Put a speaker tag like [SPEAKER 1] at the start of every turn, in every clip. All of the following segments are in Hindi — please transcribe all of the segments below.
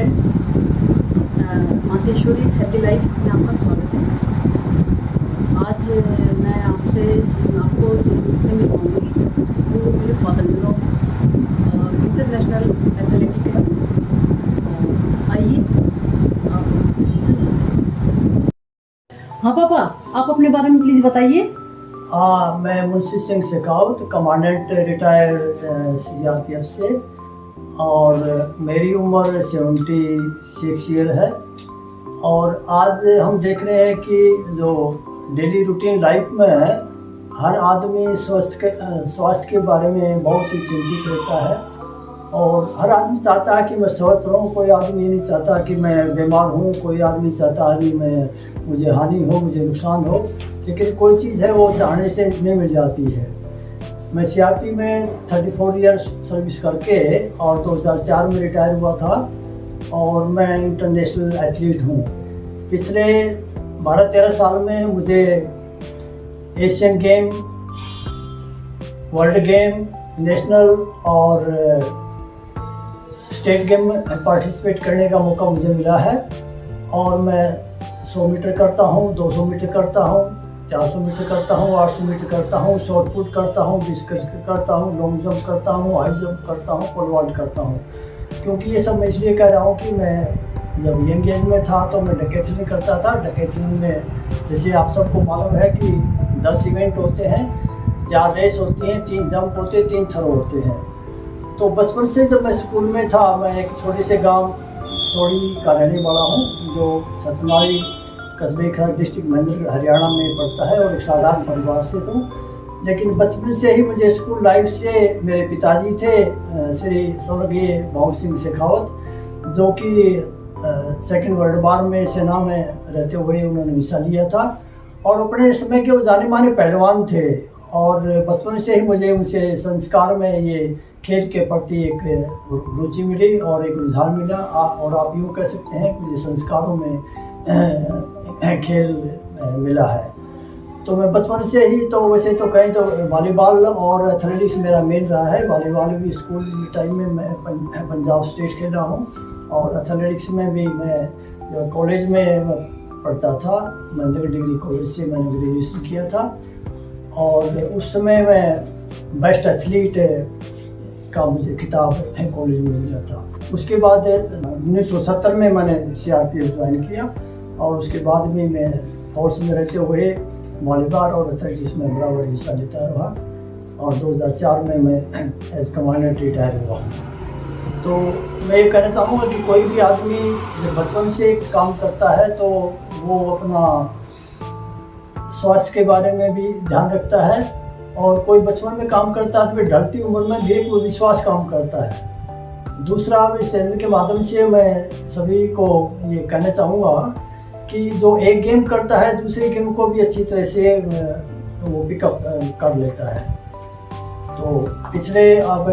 [SPEAKER 1] फ्रेंड्स, मातेश्वरी हेल्दी लाइफ में आपका स्वागत है। आज मैं आपको जिनसे मिलवाऊंगी वो मेरे फादर इन लॉ और इंटरनेशनल एथलेटिक है। आइए हाँ पापा, आप अपने बारे में प्लीज़ बताइए।
[SPEAKER 2] हाँ, मैं Munshi Singh Shekhawat, commandant retired CRPF से, और मेरी उम्र 76 ईयर है। और आज हम देख रहे हैं कि जो डेली रूटीन लाइफ में है, हर आदमी स्वास्थ्य के बारे में बहुत ही चिंतित रहता है। और हर आदमी चाहता है कि मैं स्वस्थ रहूं। कोई आदमी ये नहीं चाहता कि मैं बीमार हूं, कोई आदमी चाहता है कि मुझे हानि हो, मुझे नुकसान हो। लेकिन कोई चीज़ है वो चाहने से नहीं मिल जाती है। मैं CRP में 34 ईयर्स सर्विस करके और 2004 में रिटायर हुआ था, और मैं इंटरनेशनल एथलीट हूँ। पिछले 12-13 साल में मुझे Asian game, world game, national और स्टेट गेम में पार्टिसिपेट करने का मौका मुझे मिला है। और मैं 100 मीटर करता हूँ, 200 मीटर करता हूँ, 400 मीटर करता हूँ, 800 मीटर करता हूँ, शॉर्ट पुट करता हूँ, डिस्कस करता हूँ, लॉन्ग जंप करता हूँ, हाई जंप करता हूँ, पोल वॉल्ट करता हूँ। क्योंकि ये सब मैं इसलिए कह रहा हूँ कि मैं जब यंग एज में था तो मैं डकैथलॉन करता था। डकैथलॉन में जैसे आप सबको मालूम है कि 10 इवेंट होते हैं, 4 रेस होती हैं, 3 जंप होते हैं, 3 थ्रो होते हैं। तो बचपन से जब मैं स्कूल में था, मैं एक छोटे से गाँव सोड़ी का रहने वाला हूँ, जो सतनाई कस्बे का डिस्ट्रिक्ट महेंद्रगढ़ हरियाणा में पड़ता है, और एक साधारण परिवार से हूँ। लेकिन बचपन से ही मुझे स्कूल लाइफ से मेरे पिताजी थे श्री स्वर्गीय भाऊ सिंह शेखावत, जो कि सेकंड वर्ल्ड वार में सेना में रहते हुए उन्होंने हिस्सा लिया था, और अपने समय के वो जाने माने पहलवान थे। और बचपन से ही मुझे उनसे संस्कार में ये खेल के प्रति एक रुचि मिली और एक रुझान मिला, और आप यूँ कह सकते हैं कि मुझे संस्कारों में खेल मिला है। तो मैं बचपन से ही, तो वैसे तो कहें तो वॉलीबॉल और एथलेटिक्स मेरा मेन रहा है। वॉलीबॉल भी स्कूल टाइम में मैं पंजाब स्टेट खेला हूँ, और एथलेटिक्स में भी मैं कॉलेज में पढ़ता था, महेंद्रगढ़ डिग्री कॉलेज से मैंने ग्रेजुएशन किया था। और उस समय मैं बेस्ट एथलीट का मुझे खिताब कॉलेज में मिला था। उसके बाद 1970 में मैंने CRPF ज्वाइन किया, और उसके बाद भी मैं फोर्स में रहते हुए वॉलीबॉल और एथलेटिक्स में बराबर हिस्सा लेता रहा, और 2004 में मैं एज कमांडेंट रिटायर हुआ। तो मैं ये कहना चाहूँगा कि कोई भी आदमी जब बचपन से काम करता है तो वो अपना स्वास्थ्य के बारे में भी ध्यान रखता है, और कोई बचपन में काम करता है तो फिर ढलती उम्र में भी एक विश्वास काम करता है। दूसरा, इस चैनल के माध्यम से मैं सभी को ये कहना चाहूँगा कि जो एक गेम करता है दूसरे गेम को भी अच्छी तरह से वो पिकअप कर लेता है। तो पिछले अब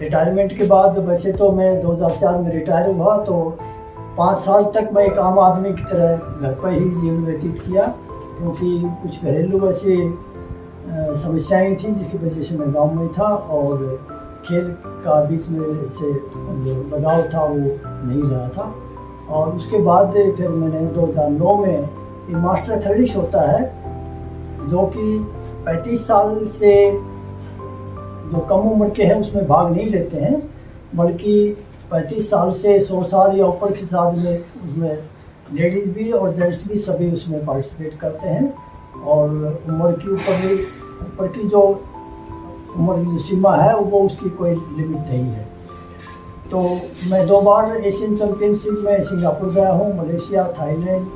[SPEAKER 2] रिटायरमेंट के बाद, वैसे तो मैं 2004 में रिटायर हुआ, तो 5 साल तक मैं एक आम आदमी की तरह घर पर ही जीवन व्यतीत किया, क्योंकि कुछ घरेलू ऐसे समस्याएं थी जिसकी वजह से मैं गांव में था, और खेल का बीच में से जो लगाव था वो नहीं रहा था। और उसके बाद फिर मैंने 2009 में ये मास्टर एथलेटिक्स होता है, जो कि 35 साल से जो कम उम्र के हैं उसमें भाग नहीं लेते हैं, बल्कि 35 साल से 100 साल या ऊपर के साथ में उसमें लेडीज़ भी और जेंट्स भी सभी उसमें पार्टिसिपेट करते हैं। और उम्र की ऊपर की जो उम्र की जो सीमा है वो उसकी कोई लिमिट नहीं है। तो मैं 2 बार एशियन चैम्पियनशिप में सिंगापुर गया हूँ, मलेशिया, थाईलैंड,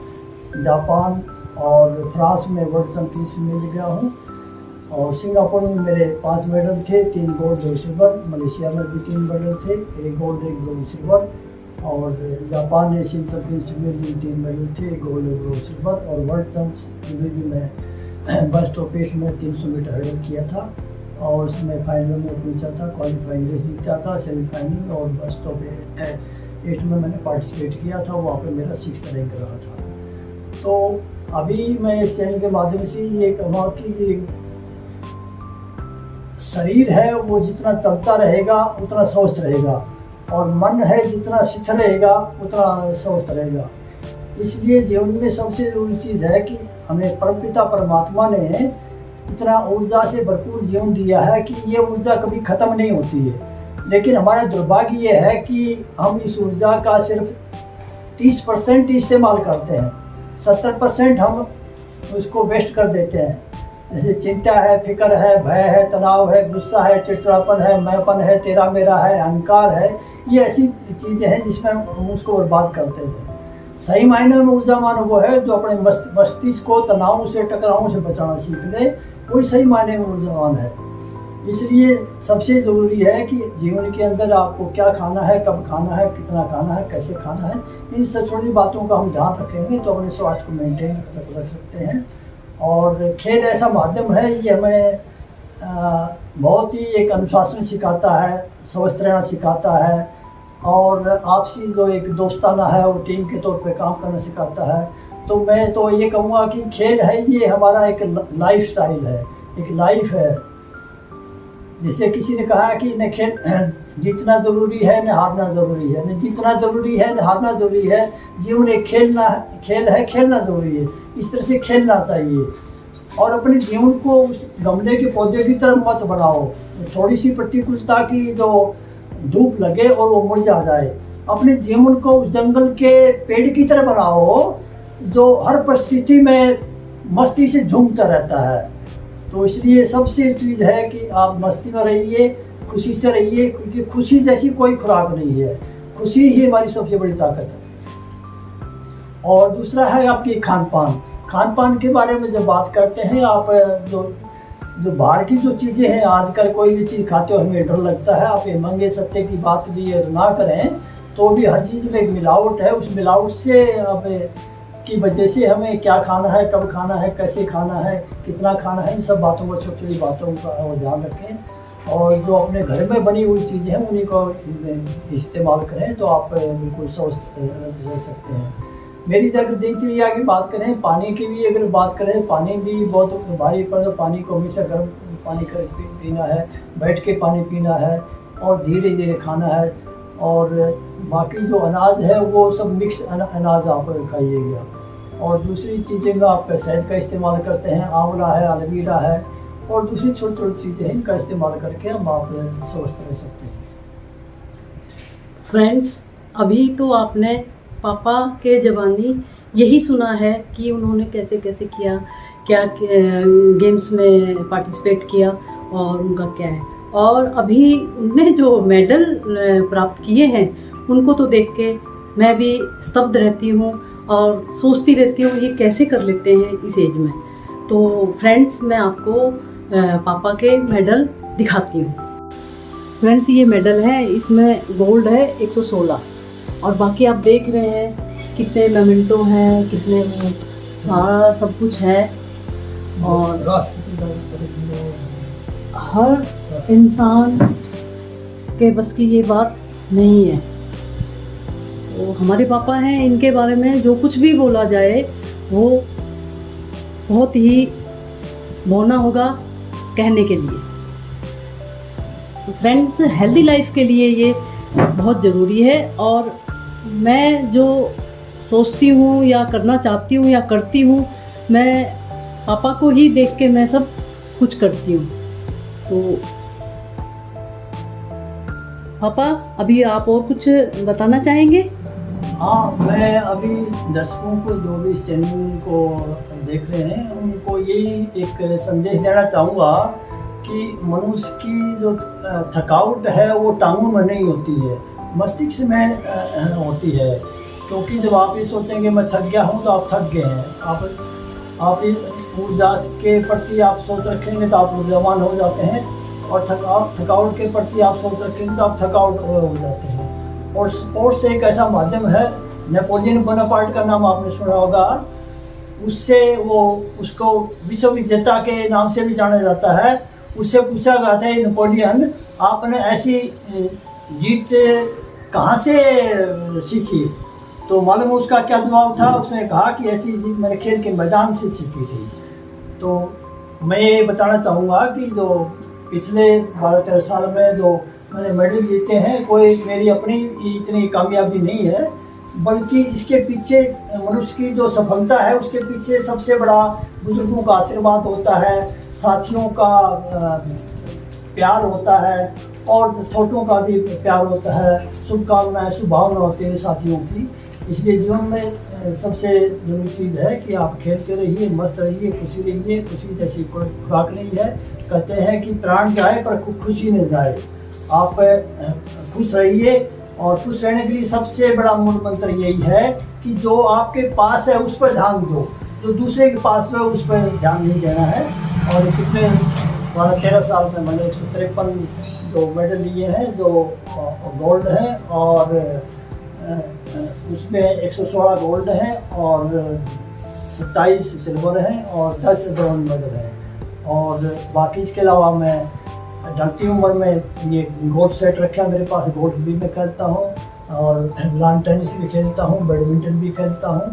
[SPEAKER 2] जापान और फ्रांस में वर्ल्ड चैम्पियनशिप में गया हूँ। और सिंगापुर में मेरे 5 मेडल थे, 3 गोल्ड 2 सिल्वर। मलेशिया में भी 3 मेडल थे, 1 गोल्ड 1 ब्रोंज सिल्वर। और जापान एशियन चैम्पियनशिप में भी 3 मेडल थे, 1 गोल्ड 1 ब्रोंज सिल्वर। और वर्ल्ड चैम्पियनशिप में भी मैं बस्ट ऑफिस में 300 मीटर हर्डल किया था, और उसमें फाइनल में पहुंचा था, क्वालिफाइंग रेस जीता था, सेमीफाइनल। और बस्ट ऑफ 8 में मैंने पार्टिसिपेट किया था, वहाँ पे मेरा 6th रैंक रहा था। तो अभी मैं इस चैनल के माध्यम से ये कहूँगा कि शरीर है वो जितना चलता रहेगा उतना स्वस्थ रहेगा, और मन है जितना शिथिल रहेगा उतना स्वस्थ रहेगा। इसलिए जीवन में सबसे ज़रूरी चीज़ है कि हमें परमपिता परमात्मा ने इतना ऊर्जा से भरपूर जीवन दिया है कि ये ऊर्जा कभी ख़त्म नहीं होती है। लेकिन हमारा दुर्भाग्य ये है कि हम इस ऊर्जा का सिर्फ 30% इस्तेमाल करते हैं, 70% हम उसको वेस्ट कर देते हैं। जैसे चिंता है, फिक्र है, भय है, तनाव है, गुस्सा है, चिड़चिड़ापन है, मैंपन है, तेरा मेरा है, अहंकार है, ये ऐसी चीज़ें हैं जिसमें हम उसको बर्बाद करते थे। सही मायने में ऊर्जावान वो है जो अपने मस्तिष्क को तनावों से, टकरावों से बचाना सीख ले, वही सही मायने में ऊर्जावान है। इसलिए सबसे ज़रूरी है कि जीवन के अंदर आपको क्या खाना है, कब खाना है, कितना खाना है, कैसे खाना है, इन सब छोटी बातों का हम ध्यान रखेंगे तो अपने स्वास्थ्य को मेंटेन रख सकते हैं। और खेल ऐसा माध्यम है, ये हमें बहुत ही एक अनुशासन सिखाता है, स्वस्थ रहना सिखाता है, और आपसी जो एक दोस्ताना है वो टीम के तौर पे काम करना सिखाता है। तो मैं तो ये कहूँगा कि खेल है ये हमारा एक लाइफ स्टाइल है, एक लाइफ है। जैसे किसी ने कहा कि न खेल जीतना ज़रूरी है, न हारना ज़रूरी है, न जीतना ज़रूरी है, न हारना ज़रूरी है। जीवन एक खेल है, खेलना ज़रूरी है। इस तरह से खेलना चाहिए और अपने जीवन को उस गमले के पौधे की तरफ मत बनाओ, थोड़ी सी प्रतिकूलता की जो धूप लगे और वो मुरझा जाए। अपने जीवन को उस जंगल के पेड़ की तरह बनाओ जो हर परिस्थिति में मस्ती से झूमता रहता है। तो इसलिए सबसे चीज़ है कि आप मस्ती में रहिए, खुशी से रहिए, क्योंकि खुशी जैसी कोई खुराक नहीं है। खुशी ही हमारी सबसे बड़ी ताकत है। और दूसरा है आपकी खान पान के बारे में जब बात करते हैं, आप जो बाहर की जो चीज़ें हैं, आजकल कोई भी चीज़ खाते हो हमें डर लगता है। आप ये महंगे सत्ते की बात भी ना करें तो भी हर चीज़ में एक मिलावट है। उस मिलावट से आप की वजह से हमें क्या खाना है, कब खाना है, कैसे खाना है, कितना खाना है, इन सब बातों को, छोटी छोटी बातों का ध्यान रखें। और जो अपने घर में बनी हुई चीज़ें हैं उन्हीं को इस्तेमाल करें तो आप बिल्कुल स्वस्थ रह सकते हैं। मेरी अगर दिनचर्या की बात करें, पानी की भी अगर बात करें, पानी भी बहुत भारी पड़, पानी को हमेशा गर्म पानी कर पीना है, बैठ के पानी पीना है और धीरे धीरे खाना है। और बाकी जो अनाज है वो सब मिक्स अनाज आप खाइएगा। और दूसरी चीज़ें में आप शहद का इस्तेमाल करते हैं, आंवला है, एलोवेरा है और दूसरी छोटी छोटी चीज़ें हैं, इनका इस्तेमाल करके हम आप स्वस्थ रह सकते हैं।
[SPEAKER 1] फ्रेंड्स, अभी तो आपने पापा के ज़बानी यही सुना है कि उन्होंने कैसे कैसे किया, क्या गेम्स में पार्टिसिपेट किया और उनका क्या है। और अभी उनने जो मेडल प्राप्त किए हैं उनको तो देख के मैं भी स्तब्ध रहती हूँ और सोचती रहती हूँ ये कैसे कर लेते हैं इस एज में। तो फ्रेंड्स, मैं आपको पापा के मेडल दिखाती हूँ। फ्रेंड्स, ये मेडल है, इसमें गोल्ड है 116 और बाकी आप देख रहे हैं कितने मोमेंटो हैं, कितने सारा सब कुछ है। और हर इंसान के बस की ये बात नहीं है। तो हमारे पापा हैं, इनके बारे में जो कुछ भी बोला जाए वो बहुत ही मौना होगा कहने के लिए। तो फ्रेंड्स, हेल्दी लाइफ के लिए ये बहुत ज़रूरी है। और मैं जो सोचती हूँ या करना चाहती हूँ या करती हूँ, मैं पापा को ही देख के मैं सब कुछ करती हूँ। तो पापा, अभी आप और कुछ बताना चाहेंगे?
[SPEAKER 2] हाँ, मैं अभी दर्शकों को, जो भी इस चैनल को देख रहे हैं, उनको यही एक संदेश देना चाहूँगा कि मनुष्य की जो थकावट है वो टांगों में नहीं होती है, मस्तिष्क में होती है। क्योंकि जब आप ये सोचेंगे मैं थक गया हूँ तो आप थक गए हैं। आप ऊर्जा के प्रति आप सोच रखेंगे तो आप ऊर्जावान हो जाते हैं, और थकावट के प्रति आप सोच रखेंगे तो आप थकावट हो जाते हैं। और स्पोर्ट्स एक ऐसा माध्यम है, नेपोलियन बोनापार्ट का नाम आपने सुना होगा, उससे उसको विश्व विजेता के नाम से भी जाना जाता है। उससे पूछा गया था, नेपोलियन आपने ऐसी जीत कहाँ से सीखी? तो मालूम उसका क्या जवाब था? उसने कहा कि ऐसी जीत मैंने खेल के मैदान से सीखी थी। तो मैं ये बताना चाहूँगा कि जो पिछले 12-13 साल में जो मैंने मेडल जीते हैं, कोई मेरी अपनी इतनी कामयाबी नहीं है, बल्कि इसके पीछे मनुष्य की जो सफलता है उसके पीछे सबसे बड़ा बुजुर्गों का आशीर्वाद होता है, साथियों का प्यार होता है और छोटों का भी प्यार होता है, शुभकामनाएं शुभभावना होती है साथियों की। इसलिए जीवन में सबसे जरूरी चीज़ है कि आप खेलते रहिए, मस्त रहिए, खुशी रहिए। खुशी जैसी कोई खुराक नहीं है। कहते हैं कि प्राण जाए पर खुशी न जाए। आप खुश रहिए और खुश रहने के लिए सबसे बड़ा मूल मंत्र यही है कि जो आपके पास है उस पर ध्यान दो, जो दूसरे के पास है उस पर ध्यान नहीं देना है। और पिछले 12-13 साल में मैंने 153 जो मेडल लिए हैं, जो गोल्ड हैं, और उसमें 116 गोल्ड हैं और 27 सिल्वर हैं और 10 ब्रॉन्ज मेडल हैं। और बाकी इसके अलावा मैं ढलती उम्र में ये गोल्ड सेट रखा है मेरे पास। गोल्फ भी मैं खेलता हूँ और लॉन टेनिस भी खेलता हूँ, बैडमिंटन भी खेलता हूँ,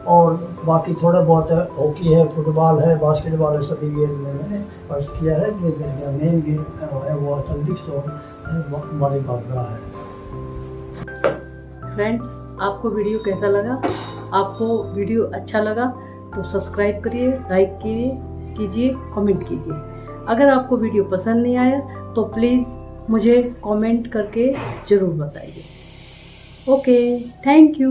[SPEAKER 2] और बाकी थोड़ा बहुत हॉकी है, फुटबॉल है, बास्केटबॉल है, सभी गेम में मैंने फर्स्ट किया है। जो मेन गेम है वो एथलेटिक्स और वॉलीबॉल का है।
[SPEAKER 1] फ्रेंड्स, आपको वीडियो कैसा लगा? आपको वीडियो अच्छा लगा तो सब्सक्राइब करिए, लाइक कीजिए, कमेंट कीजिए। अगर आपको वीडियो पसंद नहीं आया तो प्लीज़ मुझे कमेंट करके ज़रूर बताइए। Okay, thank you.